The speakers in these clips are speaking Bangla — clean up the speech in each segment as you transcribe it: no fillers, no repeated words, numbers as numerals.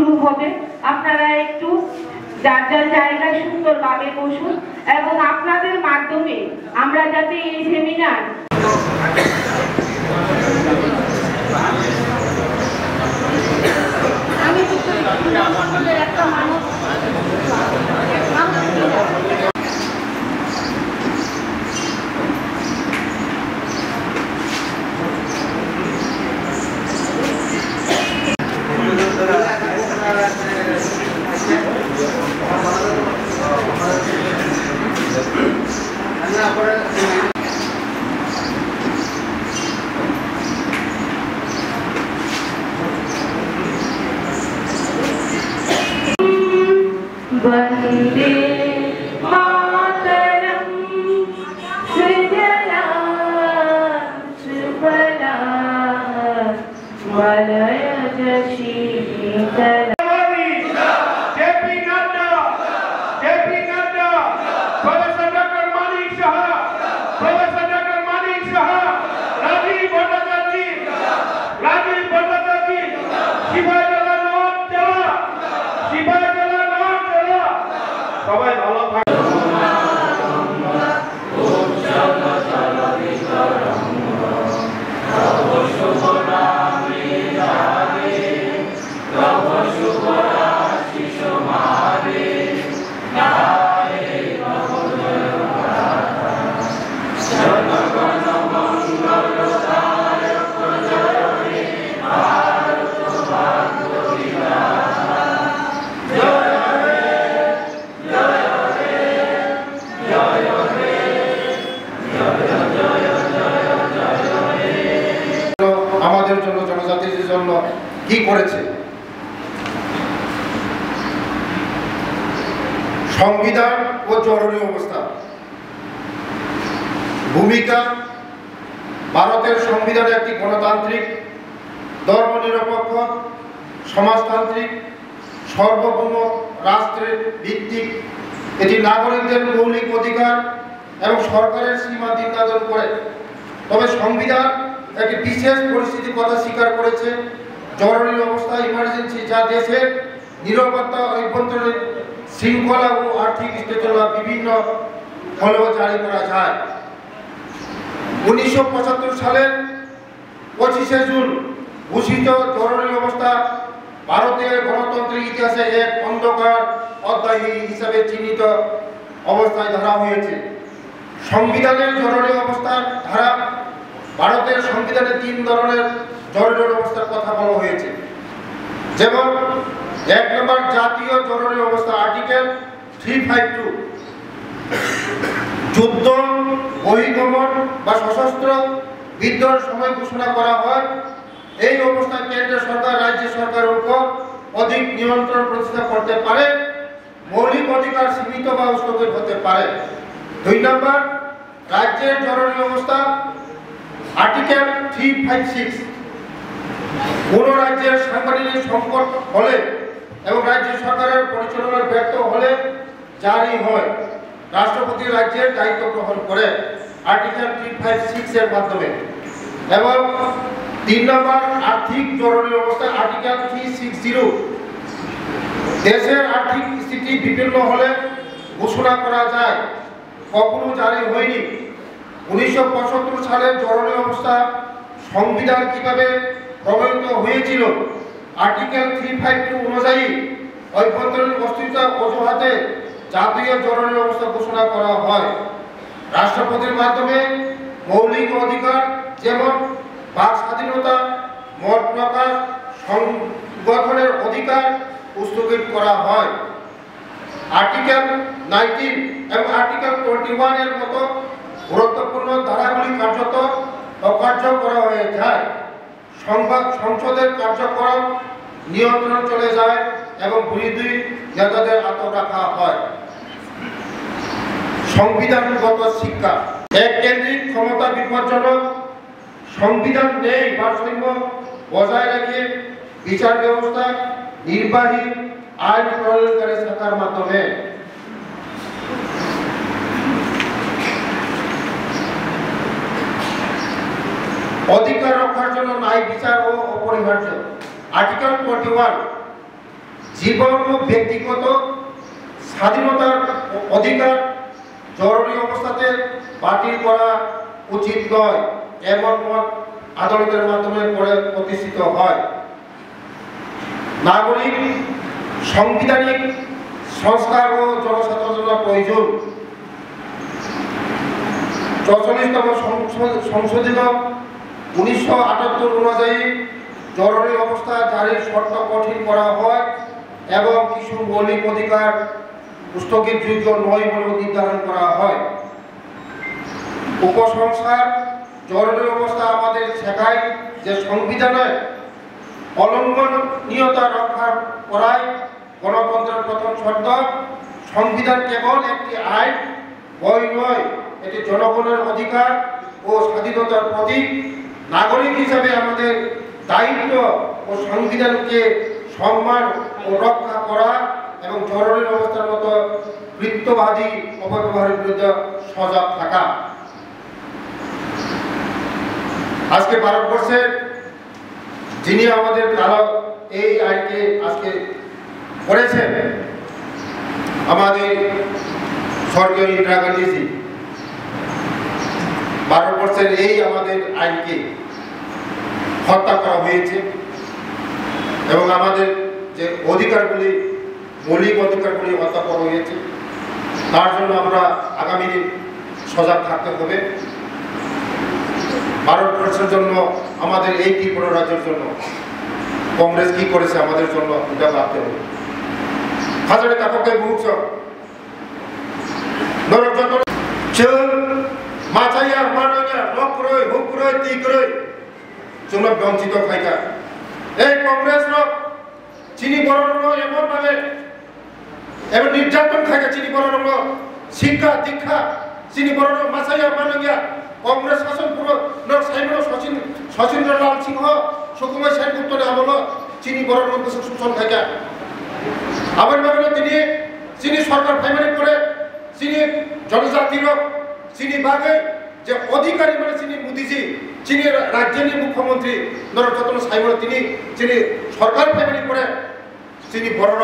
শুরু হবে। আপনারা একটু যার যার জায়গায় সুন্দরভাবে বসুন এবং আপনাদের মাধ্যমে আমরা যাতে এই সেমিনার वंदे मातरम सृजला सुफला मलयज शीतल সবাই ভালো থাকবে। আমাদের জন্য জনজাতির জন্য কি করেছে, সংবিধান ও জরুরি অবস্থা ভূমিকা। ভারতের সংবিধানে একটি গণতান্ত্রিক, ধর্মনিরপেক্ষ, সমাজতান্ত্রিক, সার্বভৌম রাষ্ট্রের ভিত্তিক। এটি নাগরিকদের মৌলিক অধিকার এবং সরকারের সীমা নির্ধারণ করে। তবে সংবিধান একটি বিশেষ পরিস্থিতির কথা স্বীকার করেছে, জরুরি অবস্থা, ইমার্জেন্সি, যা দেশের নিরাপত্তা, অভ্যন্তরীণ শৃঙ্খলা ও আর্থিক স্থিতিশীলতা বিভিন্ন হলেও জারি করা যায়। 1975 সালের 25শে জুন ঘোষিত জরুরি অবস্থা ভারতের গণতন্ত্রের ইতিহাসে এক অন্ধকার অধ্যায় হিসাবে চিহ্নিত অবস্থায় ধরা হয়েছে। সংবিধানের জরুরি অবস্থার ধারা ভারতের সংবিধানে 3 ধরনের জরুরি অবস্থার কথা বলা হয়েছে। যেমন 1 নম্বর জাতীয় জরুরি অবস্থা, আর্টিকেল 352, যুদ্ধ, বহির্গমন বা সশস্ত্র বিদ্রোহের সময় ঘোষণা করা হয়। এই অবস্থায় কেন্দ্র সরকার রাজ্য সরকারের উপর অধিক নিয়ন্ত্রণ প্রতিষ্ঠা করতে পারে, মৌলিক অধিকার সীমিত বা স্থগিত হতে পারে। 2 নম্বর রাজ্যের জরুরি অবস্থা, আর্টিকেল 356, কোন রাজ্যের সাংগঠনিক সংকট হলে এবং রাজ্য সরকারের পরিচালনা ব্যর্থ হলে জারি হয়। রাষ্ট্রপতি রাজ্যের দায়িত্ব গ্রহণ করে আর্টিকেল 356 এর মাধ্যমে। এবং 3 নম্বর আর্থিক জরুরি অবস্থা, আর্টিকেল 360, দেশের আর্থিক স্থিতি বিপন্ন হলে ঘোষণা করা যায়, কখনো জারি হয়নি। 1975 সালের জরুরি অবস্থা সংবিধান কিভাবে প্রণয়িত হয়েছিল, আর্টিকেল 352 অনুযায়ী অভ্যন্তরীণ অস্থিরতা অজুহাতে জাতীয় জরুরি অবস্থা ঘোষণা করা হয়। রাষ্ট্রপতির মাধ্যমে মৌলিক অধিকার যেমন বাক স্বাধীনতা, মত প্রকাশ, সংগঠনের অধিকার স্থগিত করা হয়। আর্টিকেল 19 এবং আর্টিকেল 21 এর মতো গুরুত্বপূর্ণ ধারাগুলি কার্যত অকার্য করা হয়ে যায়। সংসদের কার্যক্রম নিয়ন্ত্রণ চলে যায় এবং বিরোধী নেতাদের আটক রাখা হয়। সংবিধানগত শিক্ষা, এক কেন্দ্রিক ক্ষমতা বিপজ্জনক, সংবিধান নেই ভারসাম্য বজায় রেখে বিচার ব্যবস্থা নির্বাহী আইন প্রয়োগকারী শাখার মাধ্যমে। অধিকার রক্ষার জন্য ন্যায় বিচার ও অপরিহার্য, আর্টিকেল 21, জীবন ও ব্যক্তিগত স্বাধীনতার অধিকার জরুরি অবস্থাতে বাতিল করা উচিত নয় এমন মত আদালতের মাধ্যমে পরে প্রতিষ্ঠিত হয়। নাগরিক সাংবিধানিক সংস্কার ও জনসচেতনতা প্রয়োজন। ৪৪তম সংশোধিত ১৯৭৮ অনুযায়ী জরুরি অবস্থা জারির শর্ত কঠিন করা হয় এবং কিছু মৌলিক অধিকার স্থগিতযোগ্য নয় বলে নির্ধারণ করা হয়। উপসংস্কার জরুরি অবস্থা আমাদের শেখায় যে সংবিধানে অলঙ্ঘনীয়তা রক্ষা করায় গণতন্ত্রের প্রথম শর্ত। সংবিধান কেবল একটি আইন বই নয়, এটি জনগণের অধিকার ও স্বাধীনতার প্রতীক। নাগরিক হিসাবে আমাদের দায়িত্ব ও সংবিধানকে সম্মান ও রক্ষা করা এবং জরুরি অবস্থার মতো বৃত্তবাদী অপব্যবহারের বিরুদ্ধে সজাগ থাকা। আজকে ভারতবর্ষের যিনি আমাদের এই আইনকে আজকে করেছেন আমাদের স্বর্গীয় ইন্দিরা গান্ধীজি, ভারতবর্ষের এই আমাদের আইনকে হত্যা করা হয়েছে এবং আমাদের যে অধিকারগুলি মৌলিক অধিকারগুলি হত্যা করা হয়েছে, তার জন্য আমরা আগামী দিন সজাগ থাকতে হবে। ভারতবর্ষের জন্য আমাদের এই ত্রিপুরা রাজ্যের জন্য কংগ্রেস কি করেছে আমাদের জন্য এটা ভাবতে হবে। হাজারে টাকাকে ভুগছ নরক যত চল মাছাইয়া মানাইয়া নকরই হুকরই তিকরই তোমরা বঞ্চিত খাইকা। এই কংগ্রেসর চিনি বড় এমন ভাবে এবার নির্যাতন খাইকা চিনি বড় শিক্ষা দীক্ষা চিনি বড় মাছাইয়া মানাইয়া কংগ্রেস শাসন পুরো শচীন্দ্রলাল সিংহ সুকুমার সেনগুপ্তের আমল চিনি বড় শোষণ খাইকা। আবার ভাবে তিনি সরকার ফাইনালি করে তিনি জনজাতির তিনি বাগে যে অধিকারী মানে তিনি মোদীজি তিনি রাজ্যের মুখ্যমন্ত্রী নররত্ন সাইমন তিনি সরকার ফাইনালি করে তিনি বড়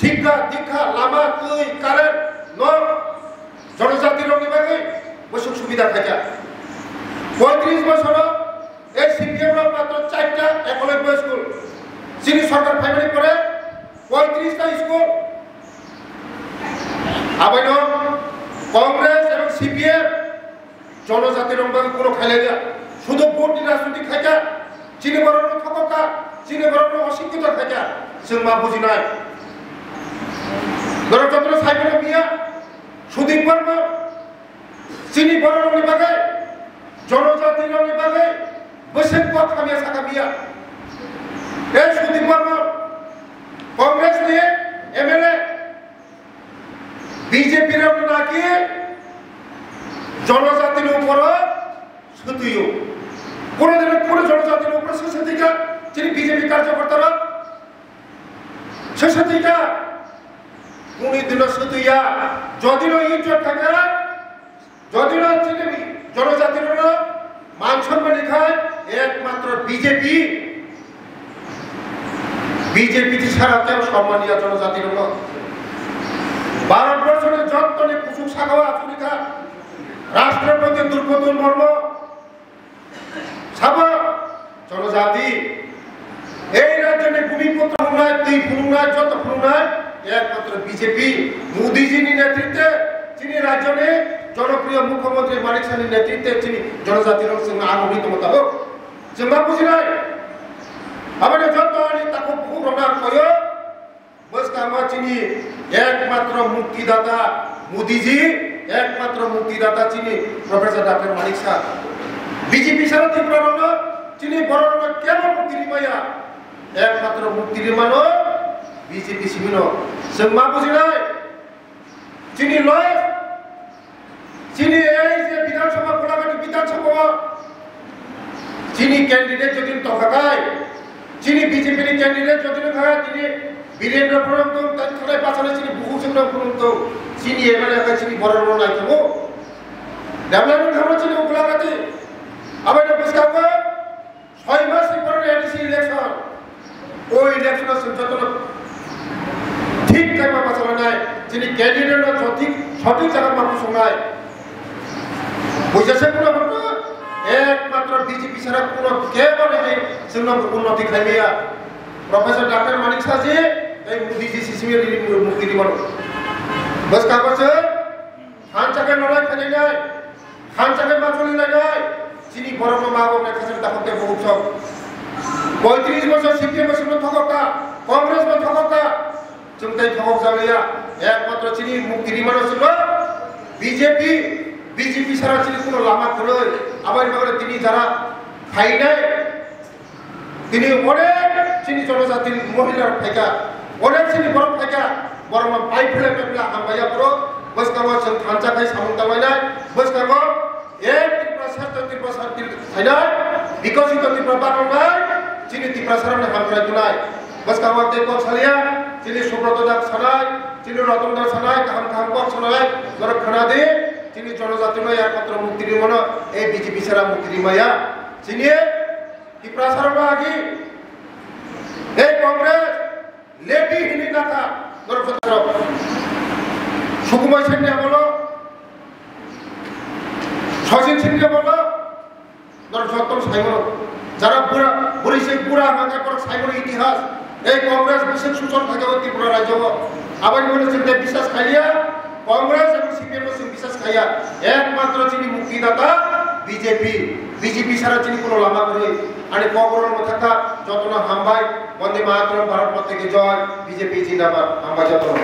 শিক্ষা দীক্ষা লামা তুই কারেন্ট জনজাতির বিভাগে বসুক সুবিধা থাকে। ৩৫ বছর এই সিপিএম মাত্র ৪টা একলব্য স্কুল তিনি সরকার ফাইনালি করে ৩৫টা স্কুল। আবার কংগ্রেস এবং সিপিএম জনজাতির অঙ্গে কোনো খেলে যা শুধু ভোট রাজনীতি খাইকা চিনি বড় ঠকা চিনি বড় অশিক্ষিত খাইকা সে মা বুঝি নাই। নরচন্দ্র সাইকেল মিয়া সুদীপ বর্মা চিনি বড় বিভাগে জনজাতির বিভাগে বসে খামিয়া থাকা মিয়া এই সুদীপ বর্মা কংগ্রেস নিয়ে এমএলএ বিজেপির নাকি জনজাতির উপর শুধুও কোনদিন কোনো জনজাতির উপর শেষে দিকা তিনি বিজেপি কার্যকর্তারা শেষে দিকা কোনদিন শুধুইয়া যদিও ইজ্জত থাকে যদিও তিনি জনজাতির মান সম্মান খায় একমাত্র বিজেপি ছাড়া কেউ সম্মানীয় জনজাতির ভারতবর্ষের যত্নে কুসুক সাগাওয়া আফ্রিকা রাষ্ট্রপতি দুর্গতুল মর্ম সাবা জনজাতি এই রাজ্যে ভূমিপুত্র ফুলনায় দুই ফুলনায় যত ফুলনায় একমাত্র বিজেপি মোদীজির নেতৃত্বে তিনি রাজ্যে জনপ্রিয় মুখ্যমন্ত্রী মানিক সাহের নেতৃত্বে তিনি জনজাতির সঙ্গে আনন্দিত মোতাবেক যেমন বুঝি নাই আবার যত তাকে খুব রঙার কয় বসকামা চিনি একমাত্র মুক্তিদাতা মোদীজি একমাত্র মুক্তিদাতা চিনি প্রফেসর ডক্টর মানিক শাহ বিজেপি ছাড়া ত্রিপুরা রঙ চিনি বড় রঙ কেন মুক্তি পাইয়া একমাত্র মুক্তির মানো বিজেপি শিবির সেমা বুঝি নাই চিনি লয় চিনি এই যে বিধানসভা গোলাঘাটি বিধানসভা চিনি ক্যান্ডিডেট যদি তফাকায় চিনি বিজেপির ক্যান্ডিডেট যদি খায় তিনি বীরেন্দ্র প্রণন্ত তার খেলায় পাশালে চিনি বহু সিংহ প্রণন্ত চিনি এমএলএ চিনি বড় বড় নাই দেবো ডেভেলপমেন্ট আমরা চিনি গোলাঘাটি আবার এটা বুঝতে হবে 6 মাস পরে এডিসি ইলেকশন ওই ইলেকশন যত নাই যিনি ক্যান্ডিডেট সঠিক সঠিক জায়গা মানুষ শোনায় বুঝেছে কোনো ঘটনা একমাত্র বিজেপি ছাড়া কোনো কেবলে জন্য উন্নতি খাইলিয়া প্রফেসর ডক্টর মানিক সাজি এই মোদীজি সিসিমের মুক্তি দিবন বস কাগজ খান চাকে লড়াই খালি নাই খান চাকে মাছলি নাই চিনি বরম মা বাবা নেখাছে তাহতে বহুত সব 35 বছর সিপিএম এর থকা কংগ্রেস में থকা চিন্তাই থক জালিয়া একমাত্র চিনি মুক্তি দিবন ছিল বিজেপি সারা চিনি কোনো লামা করে আবার বাগলে তিনি যারা খাই নাই তিনি অনেক চিনি জনজাতির মহিলার ফাইকা অনেক চিনি বড় ফাইকা বরং পাই ফেলে পেপলা হামাইয়া পুরো বস কাগজ जों खानचा खाय सामंतालायनाय बस कागज एक ত্রিপুরা শান্তি খাইনা বিকশিত ত্রিপুরা বানাय চিনি ত্রিপুরা সারানে হামরাय दुनाय बस कागज देखो सालिया चिनि सुब्रत दास सानाय चिनि रतन दास सानाय काम पक सानाय जर खाना दे चिनि जनजाति नो एकमात्र मुक्ति दिमन ए बीजेपी सारा मुक्ति दिमाया चिनि ত্রিপুরা সারাनो आगी ए कांग्रेस लेबी हिनी नाका जर फतरो সুকুমার সেনকে বলো শশীন সেনকে বলো যতন সাইমন যারা বরিশে পুরা আমাদের পর সাইমন ইতিহাস এই কংগ্রেস বিশেষ সূচন থাকে ত্রিপুরা রাজ্য আবার বলে চিন্তা বিশ্বাস খাইয়া কংগ্রেস এবং সিপিএম বিশ্বাস খাইয়া একমাত্র যিনি মুক্তিদাতা বিজেপি সারা যিনি কোনো লামা করে আর কংগ্রেসের মধ্যে থাকা যতন হামবাই বন্দে মাতরম ভারত মাতা কি জয় বিজেপি জিন্দাবাদ হামবাই যতন